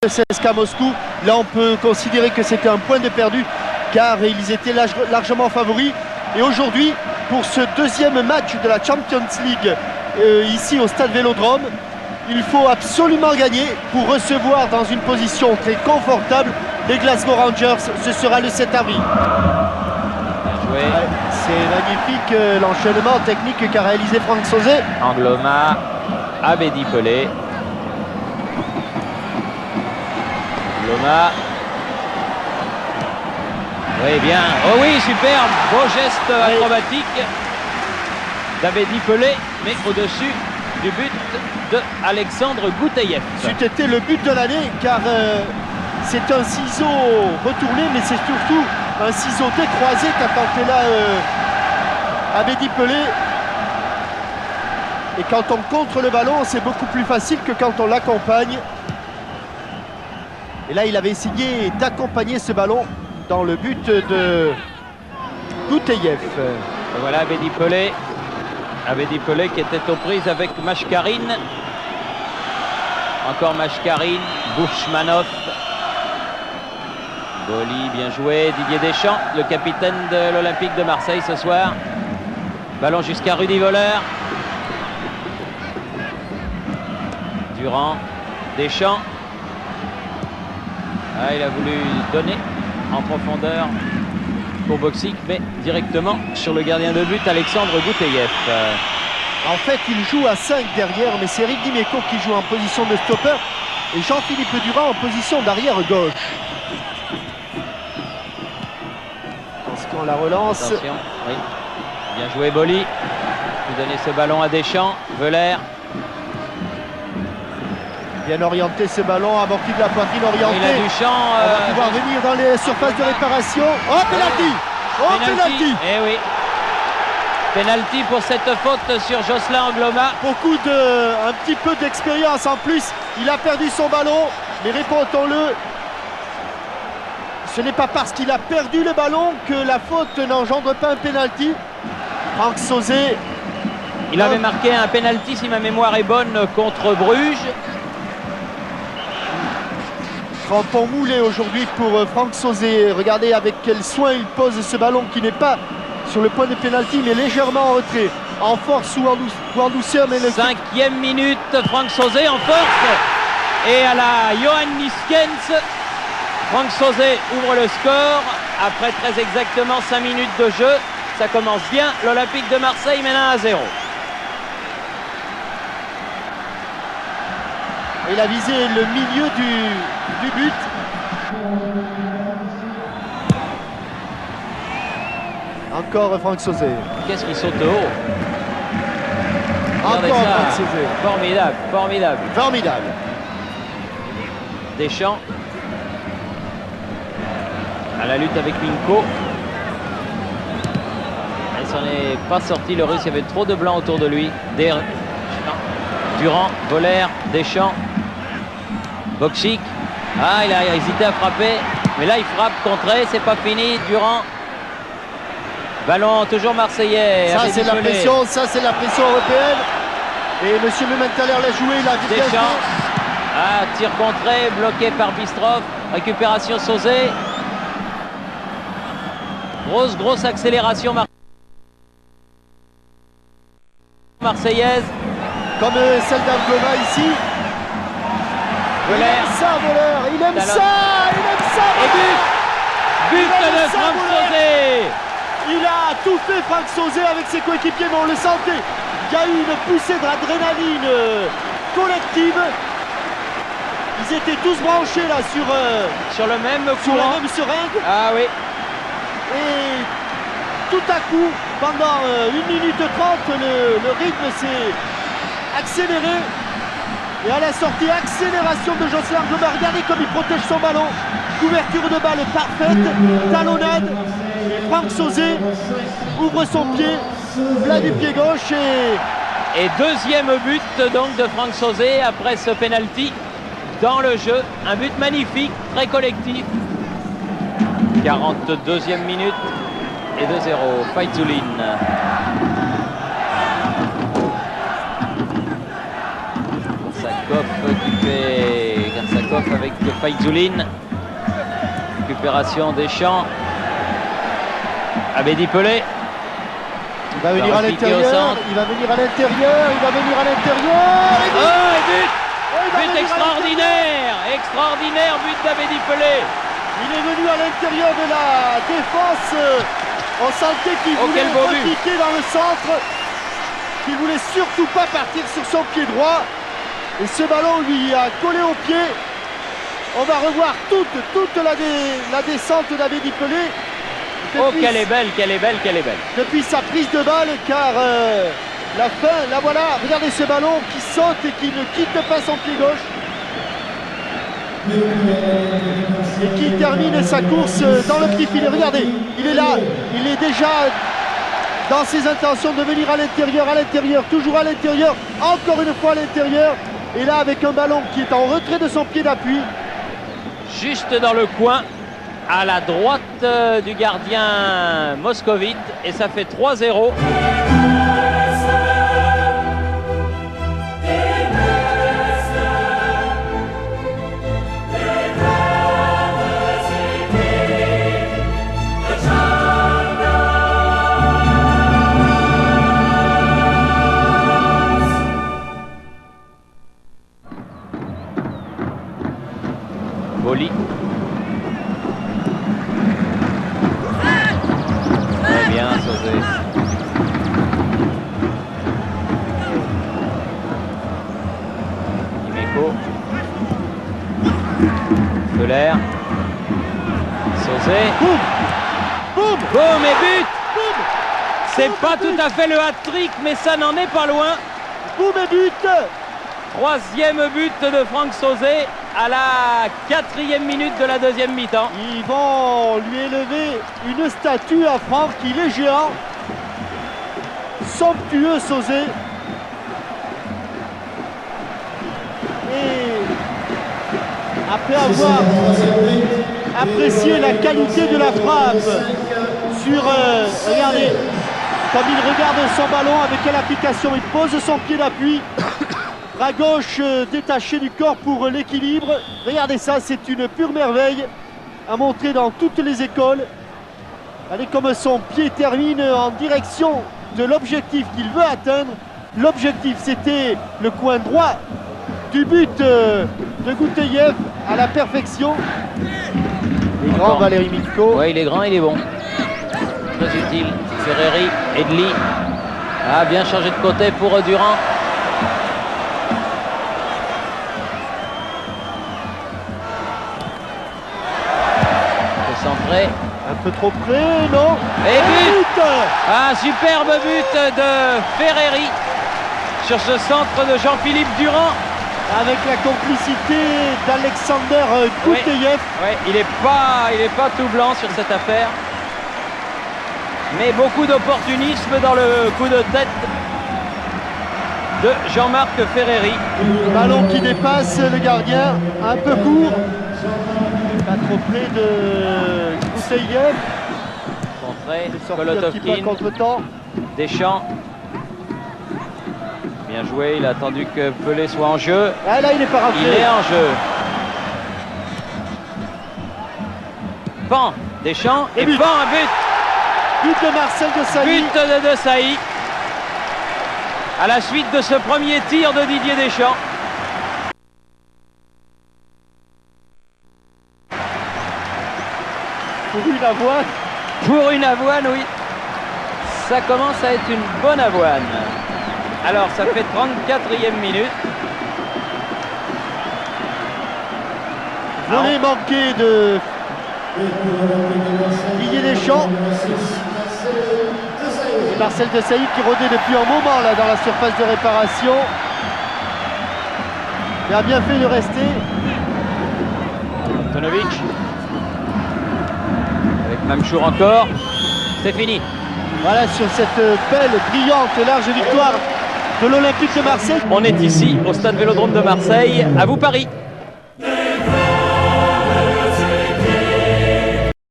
CSKA Moscou. Là, on peut considérer que c'était un point de perdu car ils étaient largement favoris. Et aujourd'hui, pour ce deuxième match de la Champions League ici au Stade Vélodrome, il faut absolument gagner pour recevoir dans une position très confortable les Glasgow Rangers. Ce sera le 7 avril. Ouais, c'est magnifique l'enchaînement technique qu'a réalisé Franck Sauzé. Angloma, Abedi Pelé. Angloma. Oui, bien. Oh oui, superbe. Beau geste acrobatique d'Abedi Pelé, mais au-dessus du but de Alexandre Gouteyev. C'était le but de l'année car c'est un ciseau retourné, mais c'est surtout un ciseau décroisé qu'a tenté là Abedi Pelé. Et quand on contre le ballon, c'est beaucoup plus facile que quand on l'accompagne. Et là, il avait essayé d'accompagner ce ballon dans le but de Gouteyev. Et voilà Abedi Pelé. Abedi Pelé qui était aux prises avec Machkarine. Encore Machkarine, Bouchmanov. Boli, bien joué. Didier Deschamps, le capitaine de l'Olympique de Marseille ce soir. Ballon jusqu'à Rudy Voller. Durand, Deschamps. Ah, il a voulu donner en profondeur pour Boxic, mais directement sur le gardien de but, Alexandre Gouteyev. En fait, il joue à 5 derrière, mais c'est Eric Dimeco qui joue en position de stopper et Jean-Philippe Durand en position d'arrière gauche. Attention, la relance. Attention, oui. Bien joué Boli. Il donner ce ballon à Deschamps. Veller. Bien orienté ce ballon, amorti de la poitrine orientée. Il a du champ. On va pouvoir venir dans les surfaces de réparation. Oh, penalty! Oh, penalty! Eh oui. Penalty pour cette faute sur Jocelyn Angloma. Un petit peu d'expérience en plus. Il a perdu son ballon, mais répondons-le. Ce n'est pas parce qu'il a perdu le ballon que la faute n'engendre pas un penalty. Franck Sauzé. Il avait marqué un penalty, si ma mémoire est bonne, contre Bruges. Crampon moulé aujourd'hui pour Franck Sauzé. Regardez avec quel soin il pose ce ballon qui n'est pas sur le point de pénalty, mais légèrement en retrait. En force ou en douceur. Mais le 5e minute, Franck Sauzé en force. Et à la Johan Niskens, Franck Sauzé ouvre le score. Après très exactement 5 minutes de jeu, ça commence bien. L'Olympique de Marseille mène 1-0. Il a visé le milieu du but. Encore Franck Sauzé. Qu'est-ce qu'il saute haut? Regardez Encore ça. Franck Sauzé. Formidable, formidable. Formidable. Deschamps. À la lutte avec Minko. Il s'en est pas sorti, le Russe. Il y avait trop de blanc autour de lui. Durand, Voller, Deschamps. Boxic. Ah, il a hésité à frapper. Mais là, il frappe, contré. C'est pas fini. Durand. Ballon toujours marseillais. Ça, c'est la pression. Ça, c'est la pression européenne. Et M. Mumenthaler l'a joué. Il a bien joué. Deschamps. Ah, tir contré. Bloqué par Bistrov. Récupération Sauzé. Grosse accélération marseillaise. Comme celle d'Angloma ici. Voller. Il aime ça. Et but de Franck Sauzé. Il a tout fait Franck Sauzé avec ses coéquipiers, mais on le sentait. Il y a eu une poussée d'adrénaline collective. Ils étaient tous branchés là sur le même sur la courant. même seringue. Ah oui. Et tout à coup, pendant 1 minute 30, le rythme s'est accéléré. Et à la sortie, accélération de Jocelyn Angloma. Regardez comme il protège son ballon. Couverture de balle parfaite, talonnade. Et Franck Sauzé ouvre son pied, plat du pied gauche. Et deuxième but donc de Franck Sauzé après ce penalty dans le jeu. Un but magnifique, très collectif. 42e minute et 2-0. Faizuline. Sakov qui fait off avec Faizuline. Récupération Deschamps. Abedi Pelé. Il va venir à l'intérieur, il va venir à l'intérieur, il va venir à l'intérieur. Oh, et but! But extraordinaire! Extraordinaire but d'Abedi Pelé. Il est venu à l'intérieur de la défense. On sentait qu'il voulait repiquer dans le centre, qu'il voulait surtout pas partir sur son pied droit. Et ce ballon lui a collé au pied. On va revoir toute la descente d'Abedi Pelé. Oh, qu'elle est belle, qu'elle est belle, qu'elle est belle. Depuis sa prise de balle, car la fin, là voilà, regardez ce ballon qui saute et qui ne quitte pas son pied gauche. Et qui termine sa course dans le petit filet. Regardez, il est là, il est déjà dans ses intentions de venir à l'intérieur, toujours à l'intérieur, encore une fois à l'intérieur. Et là, avec un ballon qui est en retrait de son pied d'appui. Juste dans le coin, à la droite du gardien moscovite, et ça fait 3-0. Boli. Très bien, Sauzé. Imeco. Feller. Sauzé. Boum, boum, Boum et but. boum. C'est pas tout à fait le hat-trick, mais ça n'en est pas loin. Boum et but. Troisième but de Franck Sauzé à la 4e minute de la deuxième mi-temps. Ils vont lui élever une statue à Franck, il est géant. Somptueux Sauzé. Et après avoir apprécié la qualité de la frappe sur, regardez, comme il regarde son ballon, avec quelle application il pose son pied d'appui. Bras gauche détaché du corps pour l'équilibre. Regardez ça, c'est une pure merveille à montrer dans toutes les écoles. Regardez comme son pied termine en direction de l'objectif qu'il veut atteindre. L'objectif, c'était le coin droit du but de Gouteyev à la perfection. Il est grand, Valérie Mitko. Ouais, il est grand, il est bon. Très utile. Ferreri, Edli. Ah, bien changé de côté pour Durand. Centré. Un peu trop près, non? Et but! Un superbe but de Ferreri sur ce centre de Jean-Philippe Durand. Avec la complicité d'Alexander Gouteyev. Ouais, il est pas tout blanc sur cette affaire. Mais beaucoup d'opportunisme dans le coup de tête de Jean-Marc Ferreri. Ballon qui dépasse le gardien, un peu court. Pas trop près de Gouteyev. Centré, Kolotovkin. Contre-temps. Deschamps. Bien joué, il a attendu que Pelé soit en jeu. Ah là, il n'est pas rentré. Il est en jeu. Pan, Deschamps, et Pan, un but. But de Marcel Desailly. But de Desailly. À la suite de ce premier tir de Didier Deschamps. Pour une avoine. Pour une avoine, oui. Ça commence à être une bonne avoine. Alors, ça fait 34e minute. Volet manqué de Didier Deschamps. Et Marcel Desailly qui rôdait depuis un moment là dans la surface de réparation. Il a bien fait de rester. Antonovic. Avec Mamchour encore. C'est fini. Voilà, sur cette belle, brillante, large victoire de l'Olympique de Marseille. On est ici au stade Vélodrome de Marseille. À vous Paris.